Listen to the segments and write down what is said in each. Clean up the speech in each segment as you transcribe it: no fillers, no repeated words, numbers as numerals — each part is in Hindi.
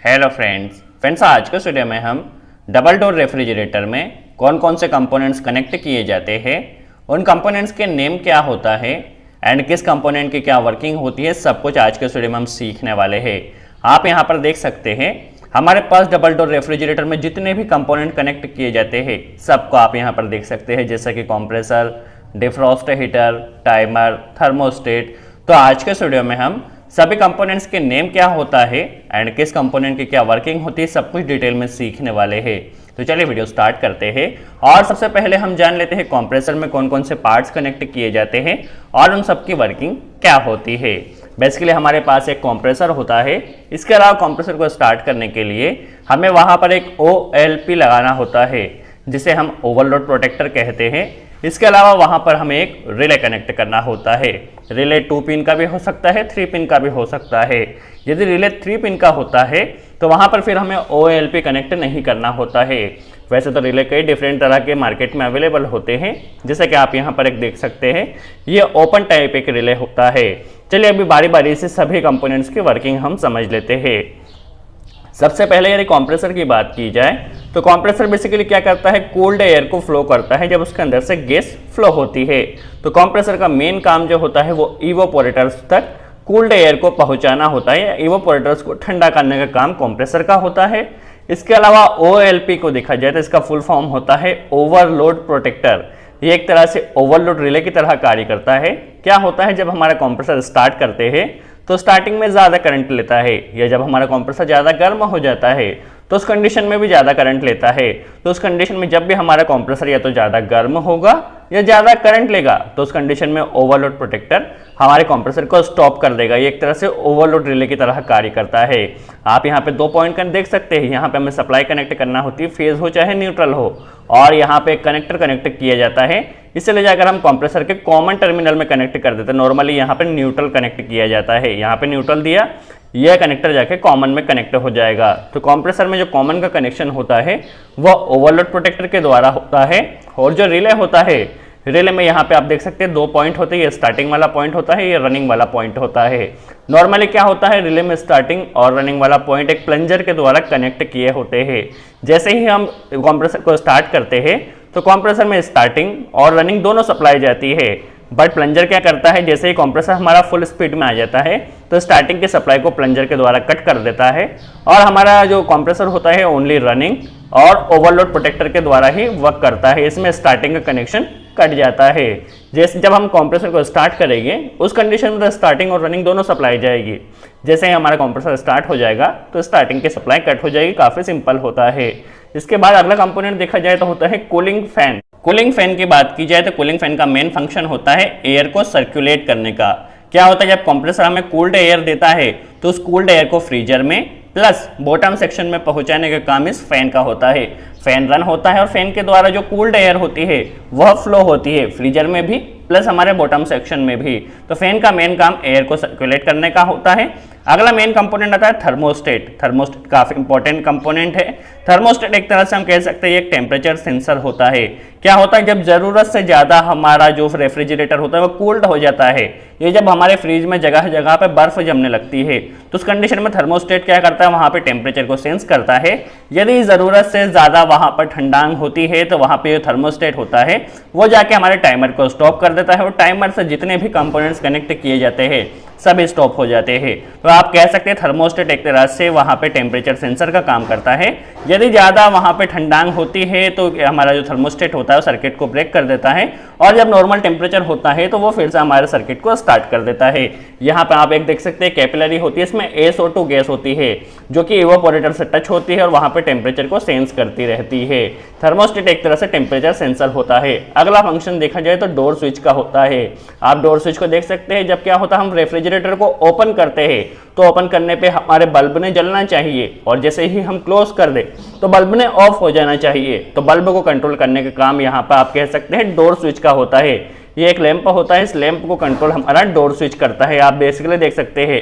हेलो फ्रेंड्स आज के वीडियो में हम डबल डोर रेफ्रिजरेटर में कौन कौन से कंपोनेंट्स कनेक्ट किए जाते हैं, उन कंपोनेंट्स के नेम क्या होता है एंड किस कंपोनेंट की क्या वर्किंग होती है, सब कुछ आज के वीडियो में हम सीखने वाले हैं। आप यहां पर देख सकते हैं हमारे पास डबल डोर रेफ्रिजरेटर में जितने भी कंपोनेंट कनेक्ट किए जाते हैं सबको आप यहां पर देख सकते हैं, जैसे कि compressor, defrost heater, timer, thermostat. तो आज के वीडियो में हम सभी कंपोनेंट्स के नेम क्या होता है एंड किस कंपोनेंट की क्या वर्किंग होती है सब कुछ डिटेल में सीखने वाले हैं। तो चलिए वीडियो स्टार्ट करते हैं। और सबसे पहले हम जान लेते हैं कंप्रेसर में कौन कौन से पार्ट्स कनेक्ट किए जाते हैं और उन सब की वर्किंग क्या होती है। बेसिकली हमारे पास एक कंप्रेसर होता है। इसके अलावा कंप्रेसर को स्टार्ट करने के लिए हमें वहां पर एक OLP लगाना होता है, जिसे हम ओवरलोड प्रोटेक्टर कहते हैं। इसके अलावा वहां पर हमें एक रिले कनेक्ट करना होता है। रिले 2 पिन का भी हो सकता है, 3 पिन का भी हो सकता है। यदि रिले 3 पिन का होता है तो वहां पर फिर हमें OLP कनेक्ट नहीं करना होता है। वैसे तो रिले कई डिफरेंट तरह के मार्केट में अवेलेबल होते हैं, जैसे कि आप यहां पर एक देख सकते हैं, ये ओपन टाइप एक रिले होता है। चलिए अभी बारी बारी से सभी कंपोनेंट्स की वर्किंग हम समझ लेते हैं। सबसे पहले यदि कंप्रेसर की बात की जाए तो कंप्रेसर बेसिकली क्या करता है, कोल्ड एयर को फ्लो करता है जब उसके अंदर से गैस फ्लो होती है। तो कंप्रेसर का मेन काम जो होता है वो इवोपोरेटर्स तक कोल्ड एयर को पहुंचाना होता है, या इवोपोरेटर्स को ठंडा करने का काम कंप्रेसर का होता है। इसके अलावा OLP को देखा जाए तो इसका फुल फॉर्म होता है ओवरलोड प्रोटेक्टर। ये एक तरह से ओवरलोड रिले की तरह कार्य करता है। क्या होता है, जब हमारा कंप्रेसर स्टार्ट करते हैं तो स्टार्टिंग में ज़्यादा करंट लेता है, या जब हमारा कंप्रेसर ज़्यादा गर्म हो जाता है तो उस कंडीशन में भी ज़्यादा करंट लेता है। तो उस कंडीशन में जब भी हमारा कंप्रेसर या तो ज़्यादा गर्म होगा या ज़्यादा करंट लेगा तो उस कंडीशन में ओवरलोड प्रोटेक्टर हमारे कंप्रेसर को स्टॉप कर देगा। ये एक तरह से ओवरलोड रिले की तरह कार्य करता है। आप यहाँ पे 2 पॉइंट देख सकते हैं। यहाँ पे हमें सप्लाई कनेक्ट करना होती है, फेज हो चाहे न्यूट्रल हो, और यहाँ पे कनेक्टर कनेक्ट किया जाता है। इसे ले जाकर हम कंप्रेसर के कॉमन टर्मिनल में कनेक्ट कर देते हैं। नॉर्मली यहाँ पे न्यूट्रल कनेक्ट किया जाता है, यहाँ पे न्यूट्रल दिया, यह कनेक्टर जाके कॉमन में कनेक्ट हो जाएगा। तो कंप्रेसर में जो कॉमन का कनेक्शन होता है वह ओवरलोड प्रोटेक्टर के द्वारा होता है। और जो रिले होता है, रिले में यहाँ पे आप देख सकते हैं 2 पॉइंट होते हैं, ये स्टार्टिंग वाला पॉइंट होता है, ये रनिंग वाला पॉइंट होता है। नॉर्मली क्या होता है, रिले में स्टार्टिंग और रनिंग वाला पॉइंट एक प्लंजर के द्वारा कनेक्ट किए होते हैं। जैसे ही हम कंप्रेसर को स्टार्ट करते हैं तो कंप्रेसर में स्टार्टिंग और रनिंग दोनों सप्लाई जाती है। बट प्लंजर क्या करता है, जैसे ही कंप्रेसर हमारा फुल स्पीड में आ जाता है तो स्टार्टिंग की सप्लाई को प्लंजर के द्वारा कट कर देता है, और हमारा जो कंप्रेसर होता है ओनली रनिंग और ओवरलोड प्रोटेक्टर के द्वारा ही वर्क करता है। इसमें स्टार्टिंग का कनेक्शन कट जाता है। जैसे जब हम कंप्रेसर को स्टार्ट करेंगे उस कंडीशन में तो स्टार्टिंग और रनिंग दोनों सप्लाई जाएगी। जैसे ही हमारा कंप्रेसर स्टार्ट हो जाएगा तो स्टार्टिंग की सप्लाई कट हो जाएगी। काफ़ी सिंपल होता है। इसके बाद अगला कंपोनेंट देखा जाए तो होता है कूलिंग फैन। कूलिंग फैन की बात की जाए तो कूलिंग फैन का मेन फंक्शन होता है एयर को सर्कुलेट करने का। क्या होता है, जब कंप्रेसर हमें कूल्ड एयर देता है तो उस कूल्ड एयर को फ्रीजर में प्लस बॉटम सेक्शन में पहुंचाने का काम इस फैन का होता है। फैन रन होता है और फैन के द्वारा जो कूल्ड एयर होती है वह फ्लो होती है फ्रीजर में भी प्लस हमारे बॉटम सेक्शन में भी। तो फैन का मेन काम एयर को सर्कुलेट करने का होता है। अगला मेन कंपोनेंट आता है थर्मोस्टेट। थर्मोस्टेट काफी इंपॉर्टेंट कंपोनेंट है। थर्मोस्टेट एक तरह से हम कह सकते हैं एक टेम्परेचर सेंसर होता है। क्या होता है, जब जरूरत से ज्यादा हमारा जो रेफ्रिजरेटर होता है वो कूल्ड हो जाता है, ये जब हमारे फ्रिज में जगह जगह पे बर्फ जमने लगती है तो उस कंडीशन में थर्मोस्टेट क्या करता है, वहां पे टेम्परेचर को सेंस करता है। यदि जरूरत से ज्यादा वहां पर ठंडांग होती है तो वहां पे थर्मोस्टेट होता है वो जाके हमारे टाइमर को स्टॉप कर देता है, और टाइमर से जितने भी कंपोनेंट्स कनेक्ट किए जाते हैं सभी स्टॉप हो जाते हैं। तो आप कह सकते हैं थर्मोस्टेट एक तरह से वहां पे टेम्परेचर सेंसर का काम करता है। यदि ज्यादा वहां पे ठंडांग होती है तो हमारा जो थर्मोस्टेट होता है वो सर्किट को ब्रेक कर देता है, और जब नॉर्मल टेम्परेचर होता है तो वो फिर से हमारे सर्किट को स्टार्ट कर देता है। यहाँ पे आप एक देख सकते हैं कैपिलरी होती है, इसमें SO2 गैस होती है जो कि इवोपोरेटर से टच होती है और वहां पे टेम्परेचर को सेंस करती रहती है। थर्मोस्टेट एक तरह से टेम्परेचर सेंसर होता है। अगला फंक्शन देखा जाए तो डोर स्विच का होता है। आप डोर स्विच को देख सकते हैं, जब क्या होता है हम रेफ्रिजरेटर को ओपन करते हैं तो ओपन करने पे हमारे बल्ब ने जलना चाहिए, और जैसे ही हम क्लोज कर दे तो बल्ब ने ऑफ हो जाना चाहिए। तो बल्ब को कंट्रोल करने का काम यहाँ पर आप कह सकते हैं डोर स्विच का होता है। ये एक लैंप होता है, इस लैंप को कंट्रोल हमारा डोर स्विच करता है। आप बेसिकली देख सकते हैं,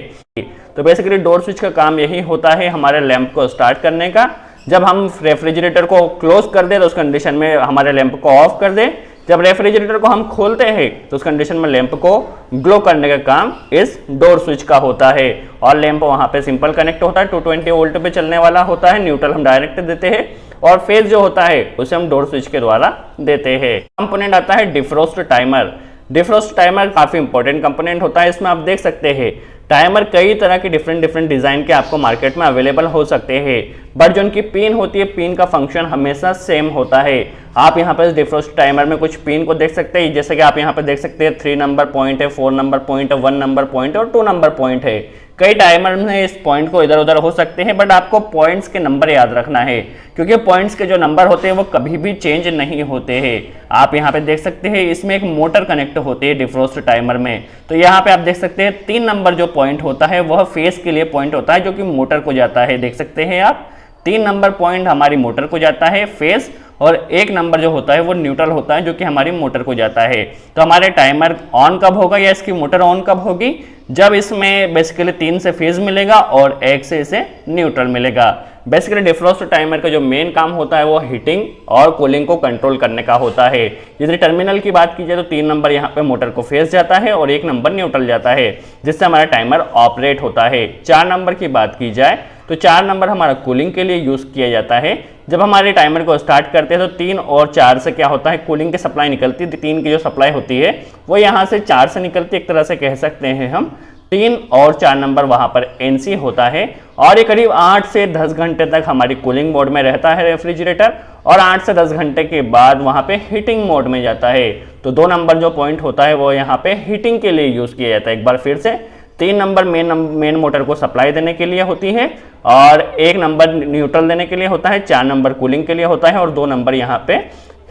तो बेसिकली डोर स्विच का काम यही होता है हमारे लैंप को स्टार्ट करने का। जब हम रेफ्रिजरेटर को क्लोज कर दे तो उस कंडीशन में हमारे लैंप को ऑफ कर दे, जब रेफ्रिजरेटर को हम खोलते हैं तो उस कंडीशन में लैंप को ग्लो करने का काम इस डोर स्विच का होता है, और लैंप वहां पे सिंपल कनेक्ट होता है, 220 वोल्ट पे चलने वाला होता है, न्यूट्रल हम डायरेक्ट देते हैं और फेज जो होता है उसे हम डोर स्विच के द्वारा देते हैं। कंपोनेंट आता है डिफ्रोस्ट टाइमर। डिफ्रोस्ट टाइमर काफी इंपॉर्टेंट कंपोनेंट होता है। इसमें आप देख सकते हैं टाइमर कई तरह के डिफरेंट डिजाइन के आपको मार्केट में अवेलेबल हो सकते हैं, बट जो उनकी पिन होती है, पिन का फंक्शन हमेशा सेम होता है। आप यहाँ पर डिफ्रोस्ट टाइमर में कुछ पिन को देख सकते हैं, जैसे कि आप यहाँ पर देख सकते हैं 3 नंबर पॉइंट है, 4 नंबर पॉइंट है, 1 नंबर पॉइंट है और 2 नंबर पॉइंट है। कई टाइमर में इस पॉइंट को इधर उधर हो सकते हैं, बट आपको पॉइंट्स के नंबर याद रखना है, क्योंकि पॉइंट्स के जो नंबर होते हैं वो कभी भी चेंज नहीं होते हैं। आप यहाँ पे देख सकते हैं इसमें एक मोटर कनेक्ट होती है डिफ्रोस्ट टाइमर में, तो यहाँ पे आप देख सकते हैं 3 नंबर जो पॉइंट होता है वह फेस के लिए पॉइंट होता है, जो कि मोटर को जाता है। देख सकते हैं आप 3 नंबर पॉइंट हमारी मोटर को जाता है फेस, और 1 नंबर जो होता है वो न्यूट्रल होता है, जो कि हमारी मोटर को जाता है। तो हमारे टाइमर ऑन कब होगा या इसकी मोटर ऑन कब होगी? जब इसमें बेसिकली 3 से फेज मिलेगा और 1 से इसे न्यूट्रल मिलेगा। बेसिकली डिफ्रोस्ट टाइमर का जो मेन काम होता है वो हीटिंग और कूलिंग को कंट्रोल करने का होता है। यदि टर्मिनल की बात की जाए तो 3 नंबर यहाँ पे मोटर को फेस जाता है और 1 नंबर न्यूट्रल जाता है, जिससे हमारा टाइमर ऑपरेट होता है। 4 नंबर की बात की जाए तो 4 नंबर हमारा कूलिंग के लिए यूज किया जाता है। जब हमारे टाइमर को स्टार्ट करते हैं तो 3 और 4 से क्या होता है, कूलिंग की सप्लाई निकलती है। 3 की जो सप्लाई होती है वो यहाँ से 4 से निकलती है, एक तरह से कह सकते हैं हम। 3 और 4 नंबर वहां पर एनसी होता है, और ये करीब 8 से 10 घंटे तक हमारी कूलिंग मोड में रहता है रेफ्रिजरेटर, और 8 से 10 घंटे के बाद वहां पे हीटिंग मोड में जाता है। तो 2 नंबर जो पॉइंट होता है वो यहाँ पे हीटिंग के लिए यूज किया जाता है। एक बार फिर से 3 नंबर मेन मोटर को सप्लाई देने के लिए होती है, और 1 नंबर न्यूट्रल देने के लिए होता है, 4 नंबर कूलिंग के लिए होता है, और 2 नंबर यहाँ पे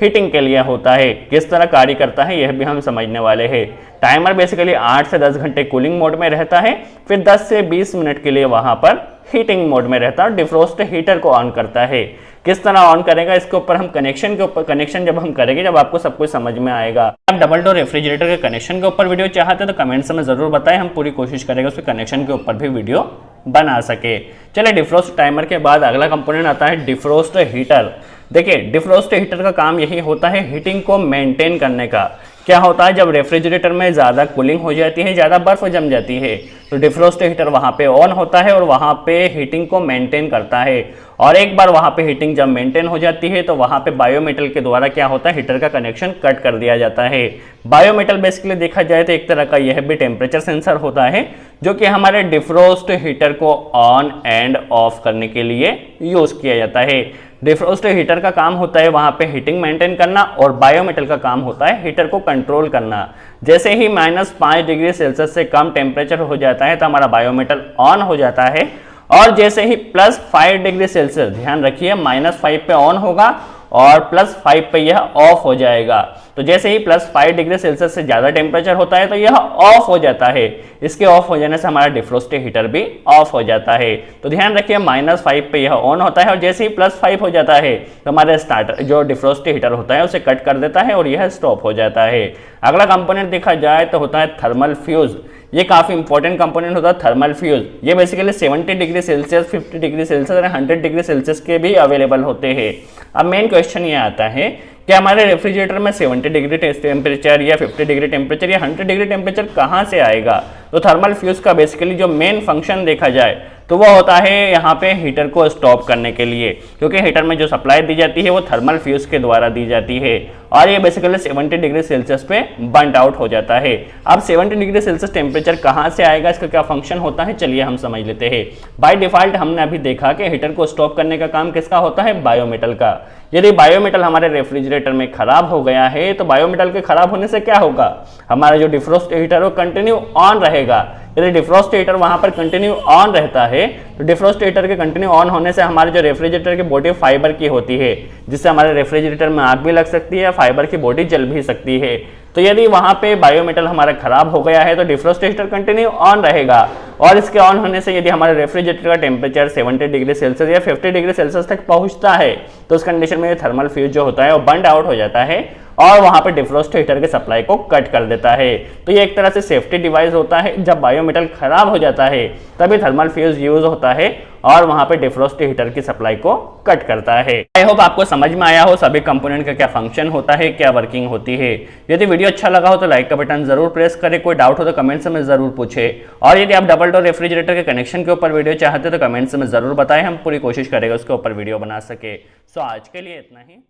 हीटिंग के लिए होता है। किस तरह कार्य करता है यह भी हम समझने वाले हैं। टाइमर बेसिकली 8 से 10 घंटे कूलिंग मोड में रहता है, फिर 10 से 20 मिनट के लिए वहां पर हीटिंग मोड में रहता है। डिफ्रोस्ट हीटर को ऑन करता है। किस तरह ऑन करेगा इसके ऊपर हम कनेक्शन जब हम करेंगे, जब आपको सब कुछ समझ में आएगा। आप डबल डोर रेफ्रिजरेटर के कनेक्शन के ऊपर वीडियो चाहते हैं तो कमेंट्स में जरूर बताएं, हम पूरी कोशिश करेंगे उसके कनेक्शन के ऊपर भी वीडियो बना सके। चलिए, डिफ्रोस्ट टाइमर के बाद अगला कंपोनेंट आता है डिफ्रोस्ट हीटर। देखिए, डिफ्रोस्ट हीटर का काम यही होता है हीटिंग को मेंटेन करने का। क्या होता है, जब रेफ्रिजरेटर में ज़्यादा कूलिंग हो जाती है, ज़्यादा बर्फ जम जाती है, तो डिफ्रोस्ट हीटर वहाँ पे ऑन होता है और वहाँ पे हीटिंग को मेंटेन करता है। और एक बार वहाँ पे हीटिंग जब मेंटेन हो जाती है तो वहाँ पे बायोमेटल के द्वारा क्या होता है, हीटर का कनेक्शन कट कर दिया जाता है। बायोमेटल बेसिकली देखा जाए तो एक तरह का यह भी टेम्परेचर सेंसर होता है, जो कि हमारे डिफ्रोस्ट हीटर को ऑन एंड ऑफ करने के लिए यूज किया जाता है। डिफ्रोस्ट हीटर का काम होता है वहां पे हीटिंग मेंटेन करना, और बायोमेटल का काम होता है हीटर को कंट्रोल करना। जैसे ही -5 डिग्री सेल्सियस से कम टेम्परेचर हो जाता है तो हमारा बायोमेटल ऑन हो जाता है, और जैसे ही +5 डिग्री सेल्सियस, ध्यान रखिए -5 पे ऑन होगा और +5 पे यह ऑफ हो जाएगा। तो जैसे ही +5 डिग्री सेल्सियस से ज्यादा टेम्परेचर होता है तो यह ऑफ हो जाता है। इसके ऑफ हो जाने से हमारा डिफ्रोस्ट हीटर भी ऑफ हो जाता है। तो ध्यान रखिए, -5 पे यह ऑन होता है, और जैसे ही +5 हो जाता है तो हमारे स्टार्टर जो डिफ्रोस्ट हीटर होता है उसे कट कर देता है और यह स्टॉप हो जाता है। अगला कंपोनेंट देखा जाए तो होता है थर्मल फ्यूज। ये काफी इंपॉर्टेंट कंपोनेंट होता है थर्मल फ्यूज। ये basically 70 degree Celsius, 50 degree Celsius और 100 डिग्री सेल्सियस के भी अवेलेबल होते हैं। अब मेन क्वेश्चन ये आता है कि हमारे रेफ्रिजरेटर में 70 डिग्री टेम्परेचर या 50 डिग्री टेम्परेचर या 100 डिग्री टेम्परेचर कहाँ से आएगा? तो थर्मल फ्यूज का बेसिकली जो मेन फंक्शन देखा जाए तो वो होता है यहाँ पे हीटर को स्टॉप करने के लिए, क्योंकि हीटर में जो सप्लाई दी जाती है वो थर्मल फ्यूज के द्वारा दी जाती है, और ये बेसिकली 70 डिग्री सेल्सियस पे बर्न आउट हो जाता है। अब 70 डिग्री सेल्सियस टेम्परेचर कहाँ से आएगा, इसका क्या फंक्शन होता है, चलिए हम समझ लेते हैं। बाय डिफॉल्ट हमने अभी देखा कि हीटर को स्टॉप करने का काम किसका होता है, बायोमेटल का। यदि बायोमेटल हमारे रेफ्रिजरेटर में खराब हो गया है तो बायोमेटल के खराब होने से क्या होगा, हमारा जो डिफ्रोस्ट हीटर वो कंटिन्यू ऑन रहेगा। यदि डिफ्रोस्ट हीटर वहां पर कंटिन्यू ऑन रहता है तो डिफ्रोस्ट हीटर के कंटिन्यू ऑन होने से हमारे जो रेफ्रिजरेटर की बॉडी फाइबर की होती है, जिससे हमारे रेफ्रिजरेटर में आग भी लग सकती है, फाइबर की बॉडी जल भी सकती है। तो यदि वहां पे बायोमेटल हमारा खराब हो गया है तो डिफ्रोस्ट हीटर कंटिन्यू ऑन रहेगा, और इसके ऑन होने से यदि हमारे रेफ्रिजरेटर का टेम्परेचर 70 डिग्री सेल्सियस या 50 डिग्री सेल्सियस तक पहुंचता है तो उस कंडीशन में थर्मल फ्यूज जो होता है वो बर्न आउट हो जाता है, और वहां पे डिफ्रोस्ट हीटर के सप्लाई को कट कर देता है। तो ये एक तरह से सेफ्टी डिवाइस होता है। जब बायोमेटल खराब हो जाता है तभी थर्मल फ्यूज यूज होता है और वहां पे डिफ्रोस्ट हीटर की सप्लाई को कट करता है। आई होप आपको समझ में आया हो सभी कंपोनेंट का क्या फंक्शन होता है, क्या वर्किंग होती है। यदि वीडियो अच्छा लगा हो तो लाइक का बटन जरूर प्रेस करें। कोई डाउट हो तो कमेंट्स में जरूर पूछे। और यदि आप डबल डोर रेफ्रिजरेटर के कनेक्शन के ऊपर वीडियो चाहते हो तो कमेंट्स में जरूर बताएं, हम पूरी कोशिश करेंगे उसके ऊपर वीडियो बना सके। सो आज के लिए इतना ही।